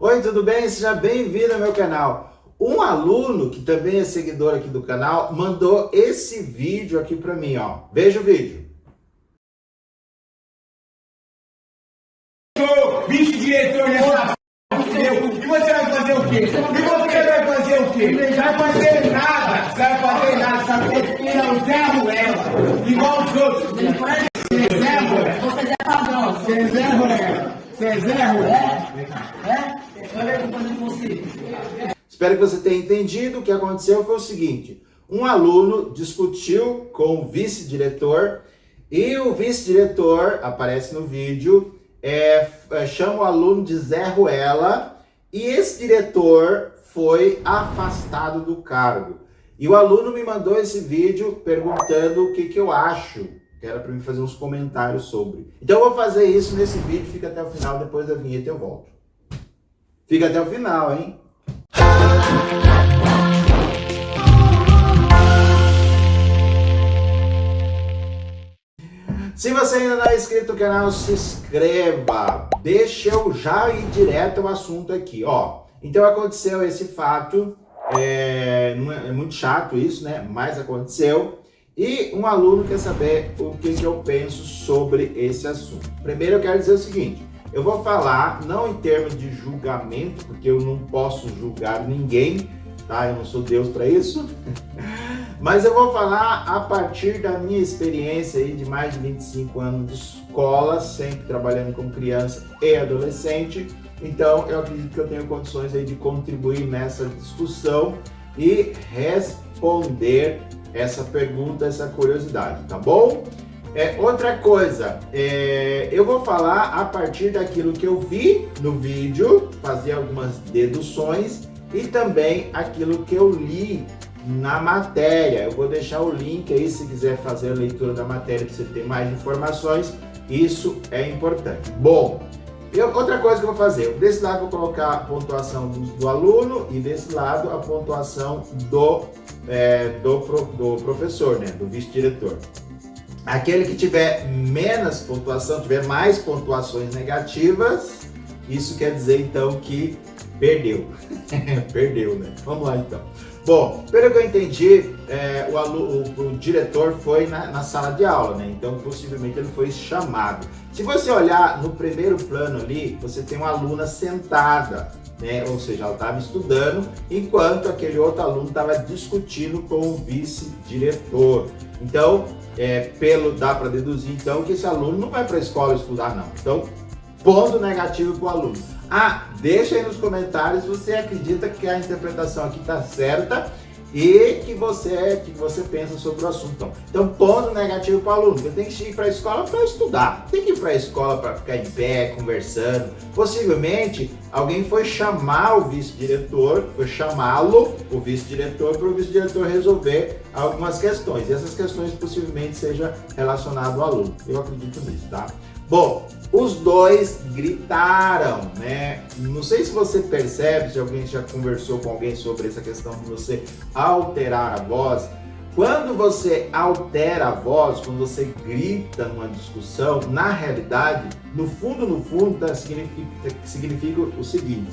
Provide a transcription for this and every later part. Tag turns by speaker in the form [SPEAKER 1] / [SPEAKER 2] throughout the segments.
[SPEAKER 1] Oi, tudo bem? Seja bem-vindo ao meu canal. Um aluno, que também é seguidor aqui do canal, mandou esse vídeo aqui para mim, ó. Veja o vídeo.
[SPEAKER 2] Sou vice-diretor dessa e você vai fazer o quê? E você vai fazer o quê? Vai fazer nada, vai fazer nada, sabe? Você é o Zé Ruela, igual os outros. Você é Zé Ruela.
[SPEAKER 3] Você é padrão.
[SPEAKER 2] Você é Zé Ruela. Você é Zé Ruela.
[SPEAKER 3] Olha eu fazendo você.
[SPEAKER 1] Espero que você tenha entendido. O que aconteceu foi o seguinte: um aluno discutiu com o vice-diretor e o vice-diretor, aparece no vídeo, chama o aluno de Zé Ruela e esse diretor foi afastado do cargo. E o aluno me mandou esse vídeo perguntando o que eu acho, que era para mim fazer uns comentários sobre. Então eu vou fazer isso nesse vídeo, fica até o final, depois da vinheta eu volto. Fica até o final, hein? Se você ainda não é inscrito no canal, se inscreva. Deixa eu já ir direto ao assunto aqui, ó. Então aconteceu esse fato, é muito chato isso, né? Mas aconteceu. E um aluno quer saber o que eu penso sobre esse assunto. Primeiro eu quero dizer o seguinte: eu vou falar não em termos de julgamento, porque eu não posso julgar ninguém, tá? Eu não sou Deus para isso. Mas eu vou falar a partir da minha experiência aí de mais de 25 anos de escola, sempre trabalhando com criança e adolescente. Então eu acredito que eu tenho condições aí de contribuir nessa discussão e responder essa pergunta, essa curiosidade, tá bom? Outra coisa, eu vou falar a partir daquilo que eu vi no vídeo, fazer algumas deduções e também aquilo que eu li na matéria. Eu vou deixar o link aí se quiser fazer a leitura da matéria para você ter mais informações. Isso é importante. Bom, outra coisa que eu vou fazer, desse lado eu vou colocar a pontuação do aluno e desse lado a pontuação do professor, né, do vice-diretor. Aquele que tiver menos pontuação, tiver mais pontuações negativas, isso quer dizer então que perdeu. Perdeu, né? Vamos lá então. Bom, pelo que eu entendi, o diretor foi na sala de aula, né? Então possivelmente ele foi chamado. Se você olhar no primeiro plano ali, você tem uma aluna sentada, né? Ou seja, ela estava estudando, enquanto aquele outro aluno estava discutindo com o vice-diretor. Então, dá para deduzir então que esse aluno não vai para a escola estudar, não. Então, ponto negativo para o aluno. Deixa aí nos comentários se você acredita que a interpretação aqui está certa e que você pensa sobre o assunto. Então, ponto negativo para o aluno. Ele tem que ir para a escola para estudar. Tem que ir para a escola para ficar em pé, conversando. Possivelmente, alguém foi chamar o vice-diretor, foi chamá-lo, o vice-diretor, para o vice-diretor resolver algumas questões. E essas questões possivelmente sejam relacionadas ao aluno. Eu acredito nisso, tá? Bom, os dois gritaram, né? Não sei se você percebe, se alguém já conversou com alguém sobre essa questão de você alterar a voz. Quando você altera a voz, quando você grita numa discussão, na realidade, no fundo, significa o seguinte,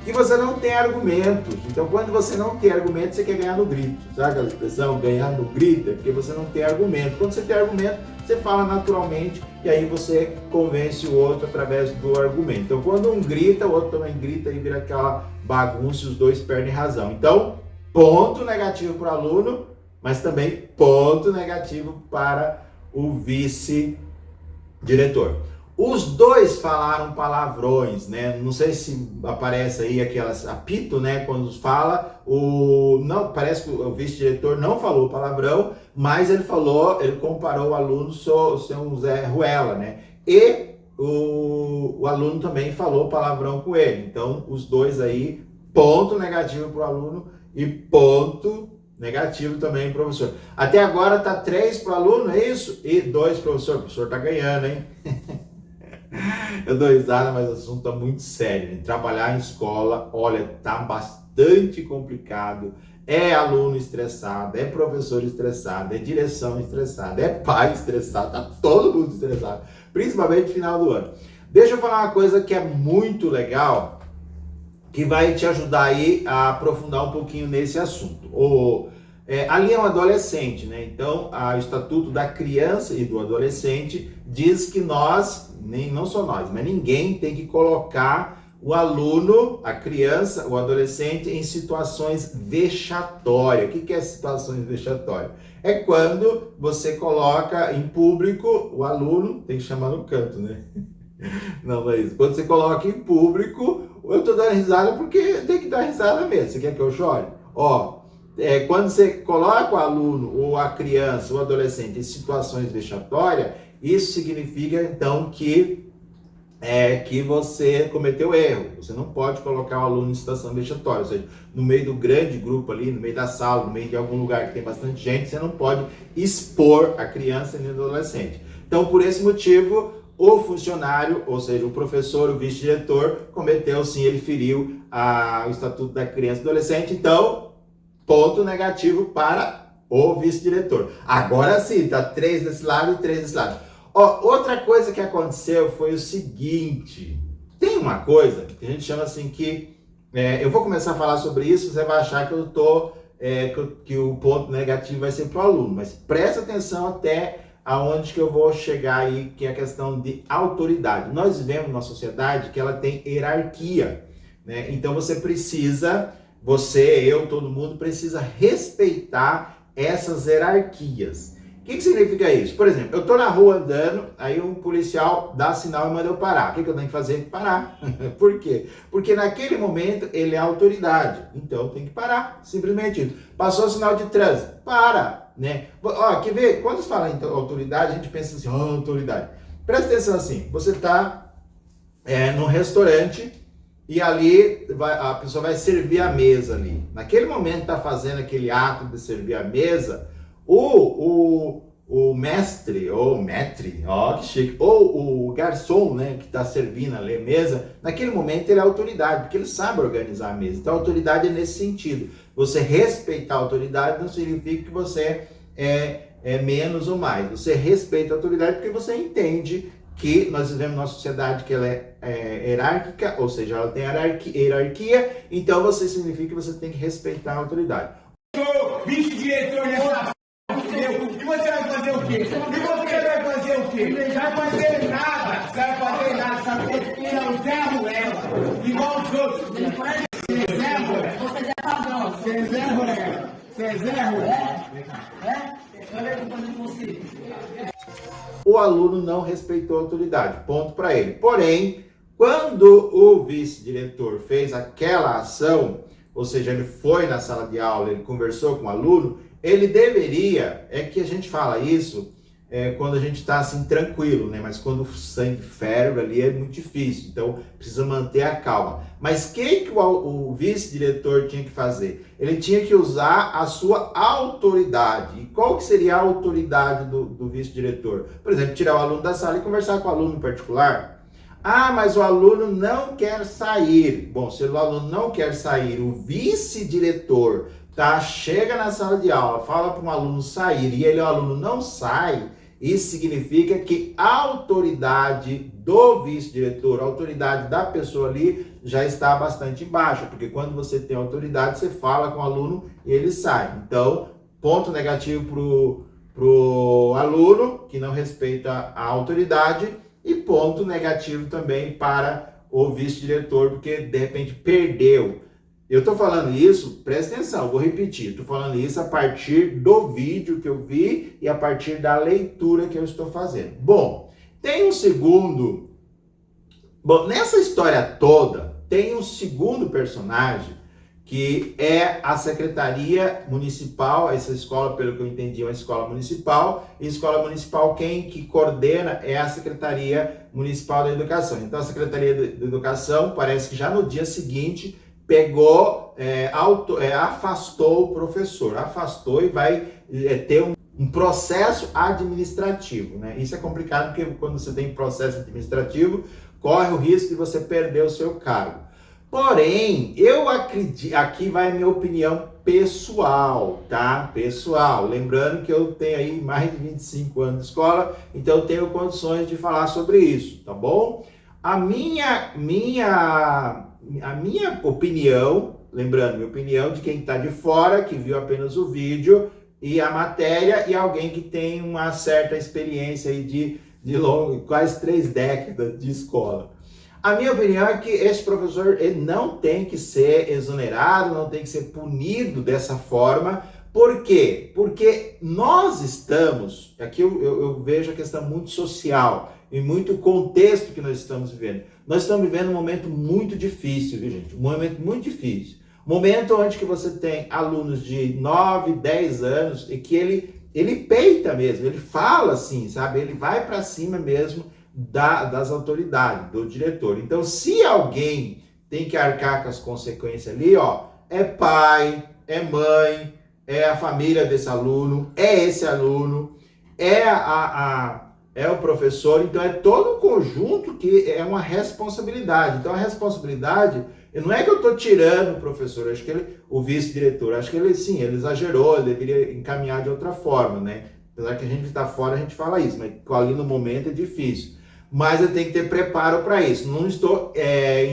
[SPEAKER 1] que você não tem argumentos. Então, quando você não tem argumento, você quer ganhar no grito. Sabe aquela expressão, ganhar no grito? É porque você não tem argumento. Quando você tem argumento, você fala naturalmente e aí você convence o outro através do argumento. Então, quando um grita, o outro também grita e vira aquela bagunça e os dois perdem razão. Então, ponto negativo para o aluno, mas também ponto negativo para o vice-diretor. Os dois falaram palavrões, né? Não sei se aparece aí aquelas apito, né? Quando fala, parece que o vice-diretor não falou palavrão, mas ele comparou o aluno ser um Zé Ruela, né? E o aluno também falou palavrão com ele. Então, os dois aí, ponto negativo para o aluno e ponto negativo também, professor. Até agora tá 3 para o aluno, é isso? E 2 professor. O professor tá ganhando, hein? Eu dou risada, mas o assunto tá muito sério, né? Trabalhar em escola, olha, tá bastante complicado. É aluno estressado, é professor estressado, é direção estressada, é pai estressado, tá todo mundo estressado, principalmente no final do ano. Deixa eu falar uma coisa que é muito legal, que vai te ajudar aí a aprofundar um pouquinho nesse assunto. Ali é um adolescente, né? Então, o Estatuto da Criança e do Adolescente diz que nós, não só nós, mas ninguém tem que colocar o aluno, a criança, o adolescente em situações vexatórias. O que é situações vexatórias? É quando você coloca em público o aluno, tem que chamar no canto, né? Não, mas quando você coloca em público, eu tô dando risada porque tem que dar risada mesmo. Você quer que eu chore? Quando você coloca o aluno, ou a criança, ou o adolescente em situações vexatórias, isso significa então que você cometeu erro. Você não pode colocar o aluno em situação vexatória, ou seja, no meio do grande grupo ali, no meio da sala, no meio de algum lugar que tem bastante gente, você não pode expor a criança nem o adolescente. Então, por esse motivo, o funcionário, ou seja, o professor, o vice-diretor, cometeu sim, ele feriu o Estatuto da Criança e Adolescente, então, ponto negativo para o vice-diretor. Agora sim, tá 3 desse lado e 3 desse lado. Outra coisa que aconteceu foi o seguinte, tem uma coisa que a gente chama assim que, eu vou começar a falar sobre isso, você vai achar que que o ponto negativo vai ser para o aluno, mas presta atenção até aonde que eu vou chegar aí, que é a questão de autoridade. Nós vivemos numa sociedade que ela tem hierarquia, né? Então eu, todo mundo precisa respeitar essas hierarquias. O que significa isso? Por exemplo, eu tô na rua andando, aí um policial dá sinal e manda eu parar. O que eu tenho que fazer? Parar. Por quê? Porque naquele momento ele é autoridade, então tem que parar, simplesmente isso. Passou o sinal de trânsito, para, né? Quer ver? Quando se fala em autoridade, a gente pensa assim, autoridade. Presta atenção assim, você tá num restaurante e ali a pessoa vai servir a mesa ali. Naquele momento tá fazendo aquele ato de servir a mesa, o mestre, ou maître, que chique, ou o garçom, né, que está servindo ali a mesa, naquele momento ele é autoridade, porque ele sabe organizar a mesa. Então a autoridade é nesse sentido. Você respeitar a autoridade não significa que você é menos ou mais. Você respeita a autoridade porque você entende que nós vivemos numa sociedade que ela é hierárquica, ou seja, ela tem hierarquia, então significa que você tem que respeitar a autoridade.
[SPEAKER 2] Eu sou vice-diretor dessa e você vai fazer o quê? E você vai fazer o quê? Vai fazer nada. Vai fazer nada. Sabe que é o Zé Ruela. Igual os outros. Zé Ruela.
[SPEAKER 3] Você é padrão.
[SPEAKER 2] Você é Zé Ruela. Você é Zé Ruela.
[SPEAKER 3] Olha eu fazendo você.
[SPEAKER 1] O aluno não respeitou a autoridade. Ponto para ele. Porém, quando o vice-diretor fez aquela ação, ou seja, ele foi na sala de aula, ele conversou com o aluno, ele deveria, é que a gente fala isso quando a gente está assim tranquilo, né? Mas quando o sangue ferve ali é muito difícil, então precisa manter a calma. Mas o que o vice-diretor tinha que fazer? Ele tinha que usar a sua autoridade. E qual que seria a autoridade do vice-diretor? Por exemplo, tirar o aluno da sala e conversar com o aluno em particular. Mas o aluno não quer sair. Bom, se o aluno não quer sair, o vice-diretor chega na sala de aula, fala para um aluno sair e o aluno não sai, isso significa que a autoridade do vice-diretor, a autoridade da pessoa ali já está bastante baixa, porque quando você tem autoridade, você fala com o aluno e ele sai. Então, ponto negativo pro aluno, que não respeita a autoridade, e ponto negativo também para o vice-diretor, porque de repente perdeu. Eu estou falando isso, presta atenção, vou repetir, estou falando isso a partir do vídeo que eu vi e a partir da leitura que eu estou fazendo. Bom, nessa história toda, tem um segundo personagem que é a Secretaria Municipal. Essa escola, pelo que eu entendi, é uma escola municipal, e escola municipal quem que coordena é a Secretaria Municipal da Educação. Então a Secretaria da Educação parece que já no dia seguinte pegou, afastou o professor, afastou e vai ter um processo administrativo, né? Isso é complicado porque quando você tem processo administrativo, corre o risco de você perder o seu cargo. Porém, eu acredito, aqui vai a minha opinião pessoal, tá? Pessoal, lembrando que eu tenho aí mais de 25 anos de escola, então eu tenho condições de falar sobre isso, tá bom? A minha opinião, lembrando, minha opinião de quem está de fora, que viu apenas o vídeo e a matéria, e alguém que tem uma certa experiência aí de quase 3 décadas de escola. A minha opinião é que esse professor ele não tem que ser exonerado, não tem que ser punido dessa forma. Por quê? Porque nós estamos, aqui eu vejo a questão muito social e muito contexto que nós estamos vivendo. Nós estamos vivendo um momento muito difícil, viu, gente? Um momento muito difícil. Um momento onde que você tem alunos de 9, 10 anos e que ele peita mesmo, ele fala assim, sabe? Ele vai para cima mesmo das autoridades, do diretor. Então, se alguém tem que arcar com as consequências ali, ó, é pai, é mãe, é a família desse aluno, é esse aluno, é o professor, então é todo um conjunto que é uma responsabilidade. Então a responsabilidade, não é que eu estou tirando o professor, eu acho que o vice-diretor, acho que ele exagerou, ele deveria encaminhar de outra forma, né? Apesar que a gente está fora, a gente fala isso, mas ali no momento é difícil. Mas eu tenho que ter preparo para isso. Não estou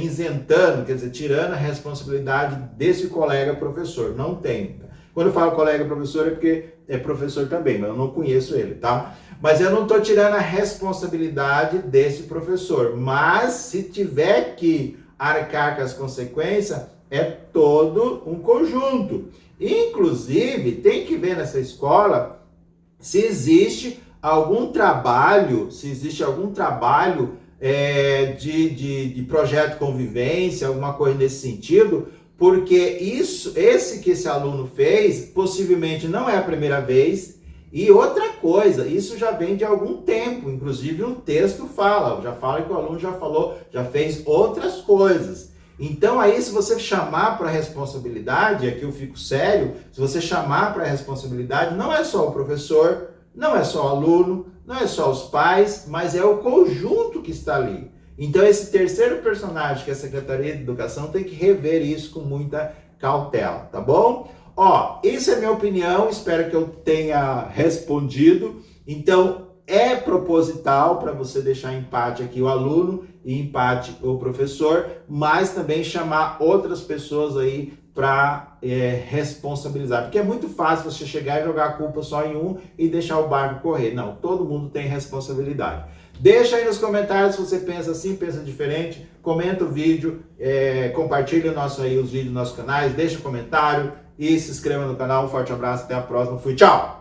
[SPEAKER 1] isentando, quer dizer, tirando a responsabilidade desse colega professor. Não tem. Quando eu falo colega professor é porque é professor também, mas eu não conheço ele, tá? Mas eu não estou tirando a responsabilidade desse professor. Mas se tiver que arcar com as consequências, é todo um conjunto. Inclusive, tem que ver nessa escola se existe algum trabalho, de projeto de convivência, alguma coisa nesse sentido, porque esse que esse aluno fez, possivelmente não é a primeira vez. E outra coisa, isso já vem de algum tempo, inclusive um texto já fala que o aluno já fez outras coisas. Então aí, se você chamar para a responsabilidade, aqui eu fico sério, se você chamar para a responsabilidade, não é só o professor, não é só o aluno, não é só os pais, mas é o conjunto que está ali. Então esse terceiro personagem, que é a Secretaria de Educação, tem que rever isso com muita cautela, tá bom? Ó, isso é minha opinião, espero que eu tenha respondido. Então, é proposital para você deixar em empate aqui o aluno e empate o professor, mas também chamar outras pessoas aí para responsabilizar. Porque é muito fácil você chegar e jogar a culpa só em um e deixar o barco correr. Não, todo mundo tem responsabilidade. Deixa aí nos comentários se você pensa assim, pensa diferente. Comenta o vídeo, compartilha os vídeos dos nossos canais, deixa um comentário e se inscreva no canal. Um forte abraço, até a próxima. Fui, tchau!